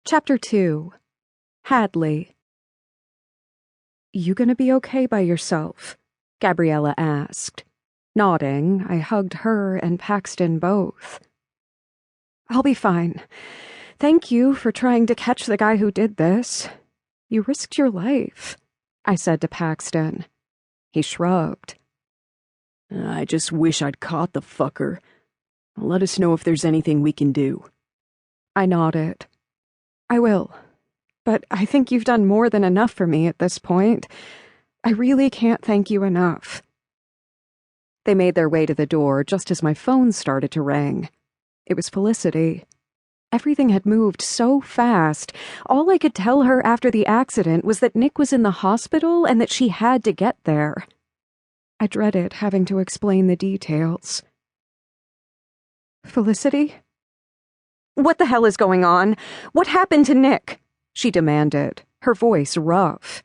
Chapter 2. Hadley. "You gonna be okay by yourself?" Gabriella asked. Nodding, I hugged her and Paxton both. "I'll be fine. Thank you for trying to catch the guy who did this. You risked your life," I said to Paxton. He shrugged. "I just wish I'd caught the fucker. Let us know if there's anything we can do." I nodded. "I will. But I think you've done more than enough for me at this point. I really can't thank you enough." They made their way to the door just as my phone started to ring. It was Felicity. Everything had moved so fast. All I could tell her after the accident was that Nick was in the hospital and that she had to get there. I dreaded having to explain the details. "Felicity?" "What the hell is going on? What happened to Nick?" she demanded, her voice rough.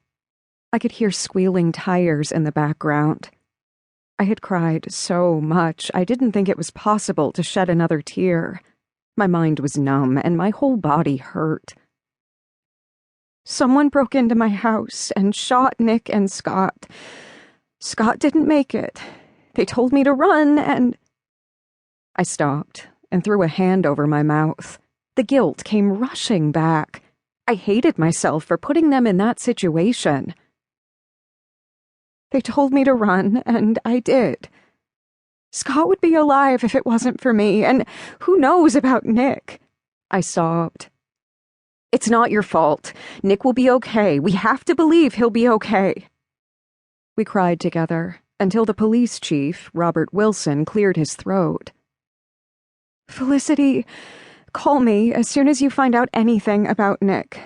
I could hear squealing tires in the background. I had cried so much I didn't think it was possible to shed another tear. My mind was numb and my whole body hurt. "Someone broke into my house and shot Nick and Scott. Scott didn't make it. They told me to run and—" I stopped and threw a hand over my mouth. The guilt came rushing back. I hated myself for putting them in that situation. "They told me to run, and I did. Scott would be alive if it wasn't for me, and who knows about Nick?" I sobbed. "It's not your fault. Nick will be okay. We have to believe he'll be okay." We cried together until the police chief, Robert Wilson, cleared his throat. "Felicity, call me as soon as you find out anything about Nick.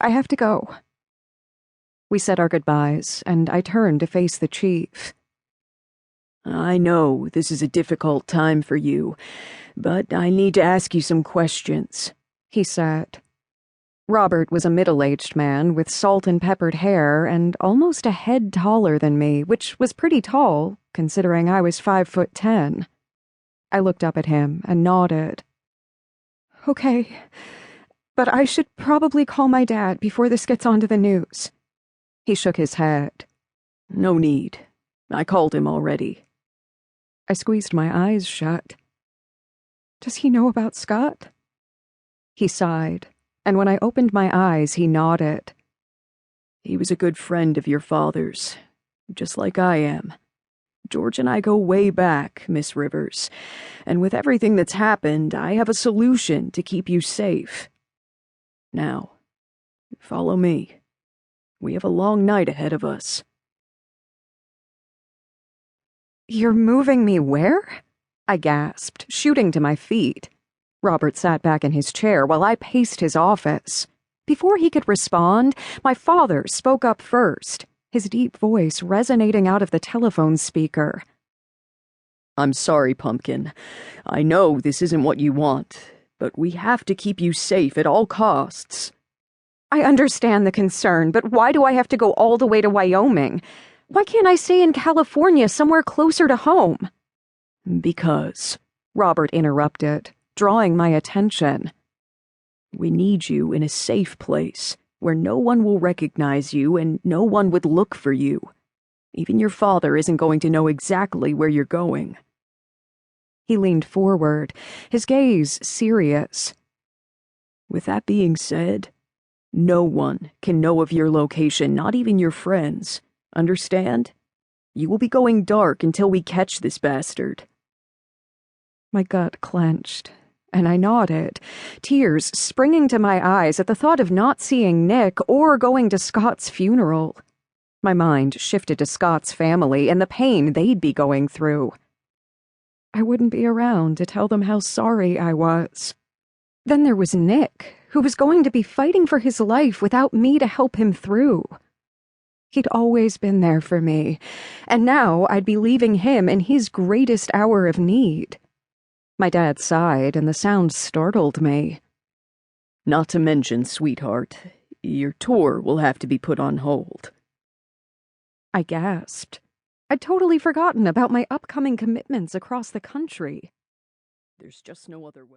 I have to go." We said our goodbyes, and I turned to face the chief. "I know this is a difficult time for you, but I need to ask you some questions," he said. Robert was a middle-aged man with salt-and-peppered hair and almost a head taller than me, which was pretty tall, considering I was 5'10". I looked up at him and nodded. "Okay, but I should probably call my dad before this gets onto the news." He shook his head. "No need. I called him already." I squeezed my eyes shut. "Does he know about Scott?" He sighed, and when I opened my eyes, he nodded. "He was a good friend of your father's, just like I am. George and I go way back, Miss Rivers, and with everything that's happened, I have a solution to keep you safe. Now, follow me. We have a long night ahead of us." "You're moving me where?" I gasped, shooting to my feet. Robert sat back in his chair while I paced his office. Before he could respond, my father spoke up first, his deep voice resonating out of the telephone speaker. "I'm sorry, Pumpkin. I know this isn't what you want, but we have to keep you safe at all costs." "I understand the concern, but why do I have to go all the way to Wyoming? Why can't I stay in California, somewhere closer to home?" "Because," Robert interrupted, drawing my attention. "we need you in a safe place where no one will recognize you and no one would look for you. Even your father isn't going to know exactly where you're going." He leaned forward, his gaze serious. "With that being said, no one can know of your location, not even your friends. Understand? You will be going dark until we catch this bastard." My gut clenched, and I nodded, tears springing to my eyes at the thought of not seeing Nick or going to Scott's funeral. My mind shifted to Scott's family and the pain they'd be going through. I wouldn't be around to tell them how sorry I was. Then there was Nick, who was going to be fighting for his life without me to help him through. He'd always been there for me, and now I'd be leaving him in his greatest hour of need. My dad sighed, and the sound startled me. "Not to mention, sweetheart, your tour will have to be put on hold." I gasped. I'd totally forgotten about my upcoming commitments across the country. "There's just no other way."